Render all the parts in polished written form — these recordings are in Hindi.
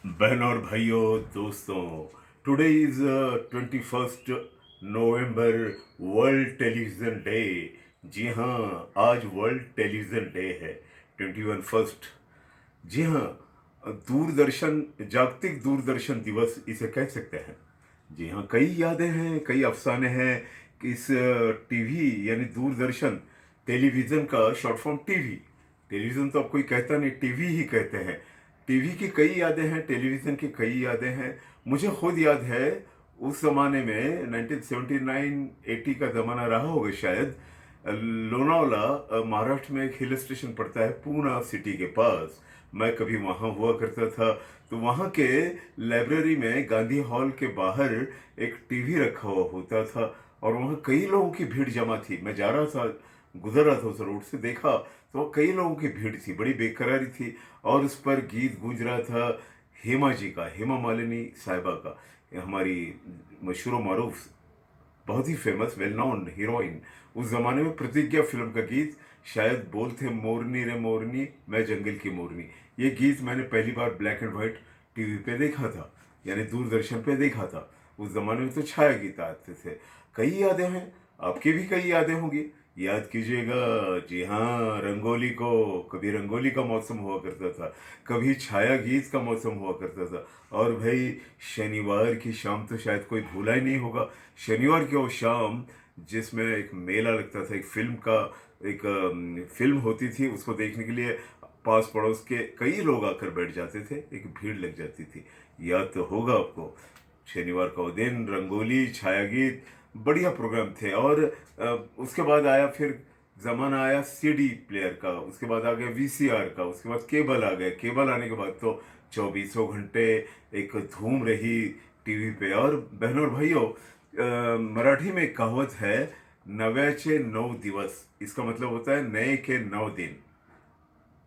बहनों और भाइयों, दोस्तों, today is 21 November, world television day. जी हाँ, आज वर्ल्ड टेलीविज़न डे है। 21 फर्स्ट। जी हाँ, दूरदर्शन, जागतिक दूरदर्शन दिवस इसे कह सकते हैं। जी हाँ, कई यादें हैं, कई अफसाने हैं कि इस टीवी यानी दूरदर्शन, टेलीविज़न का शॉर्ट फॉर्म टीवी। टेलीविज़न तो अब कोई कहता नहीं, टीवी ही कहते हैं। टीवी की कई यादें हैं, टेलीविज़न की कई यादें हैं। मुझे खुद याद है उस ज़माने में 1979-80 का ज़माना रहा होगा शायद। लोनावला, महाराष्ट्र में एक हिल स्टेशन पड़ता है, पूना सिटी के पास। मैं कभी वहाँ हुआ करता था। तो वहाँ के लाइब्रेरी में गांधी हॉल के बाहर एक टीवी रखा हुआ होता था और वहाँ कई लोगों की भीड़ जमा थी। मैं जा रहा था, गुजर रहा था उस रोड से, देखा तो कई लोगों की भीड़ थी, बड़ी बेकरारी थी। और उस पर गीत गूंज रहा था हेमा जी का, हेमा मालिनी साहिबा का, ये हमारी मशहूर मारूफ, बहुत ही फेमस, वेल नोन हीरोइन। उस जमाने में प्रतिज्ञा फिल्म का गीत, शायद बोल थे मोरनी रे मोरनी मैं जंगल की मोरनी। ये गीत मैंने पहली बार ब्लैक एंड व्हाइट टीवी पे देखा था, यानी दूरदर्शन पे देखा था। उस जमाने में तो छाया गीत आते थे। कई यादें हैं, आपकी भी कई यादें होंगी, याद कीजिएगा। जी हाँ, रंगोली को, कभी रंगोली का मौसम हुआ करता था, कभी छाया गीत का मौसम हुआ करता था। और भाई, शनिवार की शाम तो शायद कोई भूला ही नहीं होगा। शनिवार की वो शाम जिसमें एक मेला लगता था, एक फिल्म का, एक फिल्म होती थी, उसको देखने के लिए पास पड़ोस के कई लोग आकर बैठ जाते थे, एक भीड़ लग जाती थी। याद तो होगा आपको। शनिवार का वो दिन, रंगोली, छाया गीत, बढ़िया प्रोग्राम थे। और उसके बाद आया फिर जमाना आया सीडी प्लेयर का, उसके बाद आ गया वीसीआर का, उसके बाद केबल आ गया। केबल आने के बाद तो चौबीसों घंटे एक धूम रही टीवी पे। और बहनों और भाइयों, मराठी में एक कहावत है, नव्याचे 9 दिवस। इसका मतलब होता है नए के 9 दिन।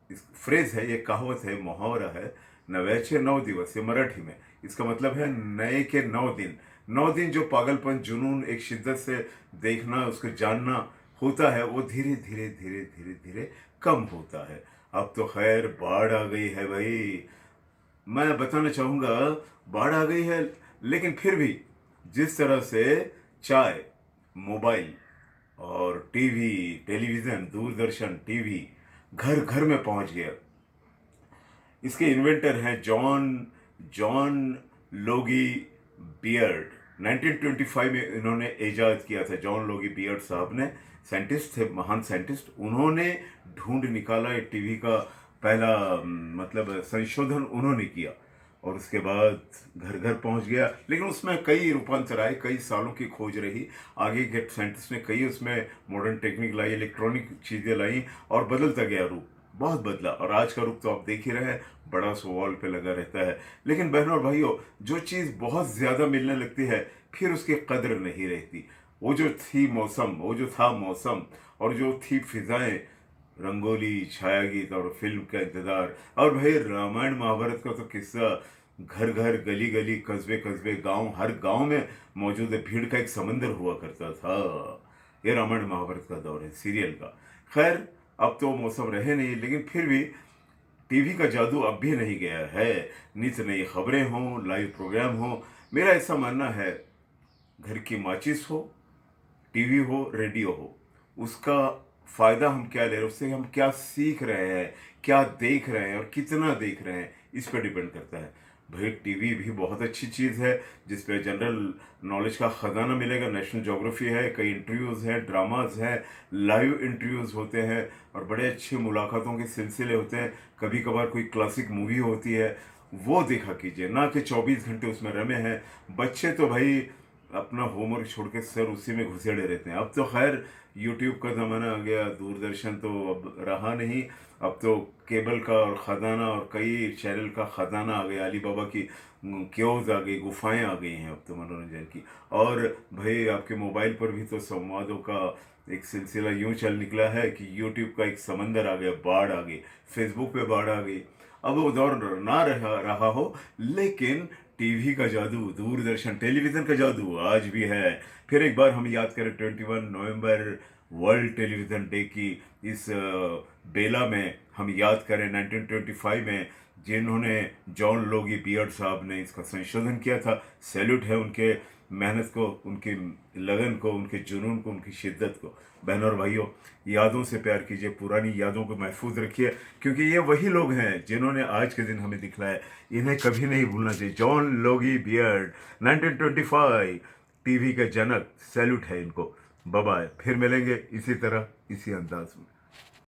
इस फ्रेज है, ये कहावत है, मुहावरा है, नव्याचे 9 दिवस, ये मराठी में। इसका मतलब है नए के 9 दिन। 9 दिन जो पागलपन, जुनून, एक शिद्दत से देखना, उसको जानना होता है, वो धीरे धीरे धीरे धीरे धीरे कम होता है। अब तो खैर बाढ़ आ गई है भाई। मैं बताना चाहूँगा, बाढ़ आ गई है, लेकिन फिर भी जिस तरह से चाय, मोबाइल और टीवी, टेलीविज़न, दूरदर्शन, टीवी घर घर में पहुंच गया। इसके इन्वेंटर हैं जॉन जॉन लोगी बियर्ड। 1925 में इन्होंने इजाद किया था, जॉन लोगी बियर्ड साहब ने। साइंटिस्ट थे, महान साइंटिस्ट। उन्होंने ढूंढ निकाला ये टीवी का पहला मतलब संशोधन उन्होंने किया। और उसके बाद घर घर पहुंच गया। लेकिन उसमें कई रूपांतर आए, कई सालों की खोज रही। आगे के साइंटिस्ट ने कई उसमें मॉडर्न टेक्निक लाई, इलेक्ट्रॉनिक चीज़ें लाई, और बदलता गया रूप, बहुत बदला। और आज का रूप तो आप देख ही रहे हैं, बड़ा सो वॉल पे लगा रहता है। लेकिन बहनों और भाइयों, जो चीज़ बहुत ज़्यादा मिलने लगती है, फिर उसकी कदर नहीं रहती। वो जो थी मौसम, वो जो था मौसम, और जो थी फिजाएं, रंगोली, छाया गीत और फिल्म का इंतजार। और भाई, रामायण महाभारत का तो किस्सा घर घर, गली गली, कस्बे कस्बे, गांव, हर गांव में मौजूद है। भीड़ का एक समंदर हुआ करता था। ये रामायण महाभारत का दौर है सीरियल का। खैर, अब तो मौसम रहे नहीं, लेकिन फिर भी टीवी का जादू अब भी नहीं गया है। नित नई खबरें हों, लाइव प्रोग्राम हो, मेरा ऐसा मानना है, घर की माचिस हो, टीवी हो, रेडियो हो, उसका फायदा हम क्या ले रहे हैं, उससे हम क्या सीख रहे हैं, क्या देख रहे हैं और कितना देख रहे हैं, इस पर डिपेंड करता है। भाई, टीवी भी बहुत अच्छी चीज़ है, जिसपे जनरल नॉलेज का खजाना मिलेगा। नेशनल ज्योग्राफी है, कई इंटरव्यूज़ हैं, ड्रामाज हैं, लाइव इंटरव्यूज़ होते हैं, और बड़े अच्छे मुलाकातों के सिलसिले होते हैं। कभी कभार कोई क्लासिक मूवी होती है, वो देखा कीजिए, ना कि 24 घंटे उसमें रमे हैं। बच्चे तो भाई अपना होमवर्क छोड़ के सर उसी में घुसेड़े रहते हैं। अब तो खैर यूट्यूब का ज़माना आ गया, दूरदर्शन तो अब रहा नहीं। अब तो केबल का और ख़जाना, और कई चैनल का ख़जाना आ गया। अली बाबा की क्योज आ गई, गुफाएं आ गई हैं अब तो मनोरंजन की। और भाई, आपके मोबाइल पर भी तो संवादों का एक सिलसिला यूं चल निकला है कि यूट्यूब का एक समंदर आ गया, बाढ़ आ गई, फेसबुक पे बाढ़ आ गई। अब वो दौर ना रहा हो, लेकिन टीवी का जादू, दूरदर्शन, टेलीविज़न का जादू आज भी है। फिर एक बार हम याद करें 21 नवंबर, वर्ल्ड टेलीविज़न डे की इस बेला में हम याद करें 1925 में जिन्होंने जॉन लोगी बियर्ड साहब ने इसका संशोधन किया था। सैल्यूट है उनके मेहनत को, उनकी लगन को, उनके जुनून को, उनकी शिद्दत को। बहनों और भाइयों, यादों से प्यार कीजिए, पुरानी यादों को महफूज रखिए, क्योंकि ये वही लोग हैं जिन्होंने आज के दिन हमें दिखलाया। इन्हें कभी नहीं भूलना चाहिए। जॉन लोगी बियर्ड 1925 टीवी के जनक, सैल्यूट है इनको। बाय बाय, फिर मिलेंगे इसी तरह, इसी अंदाज में।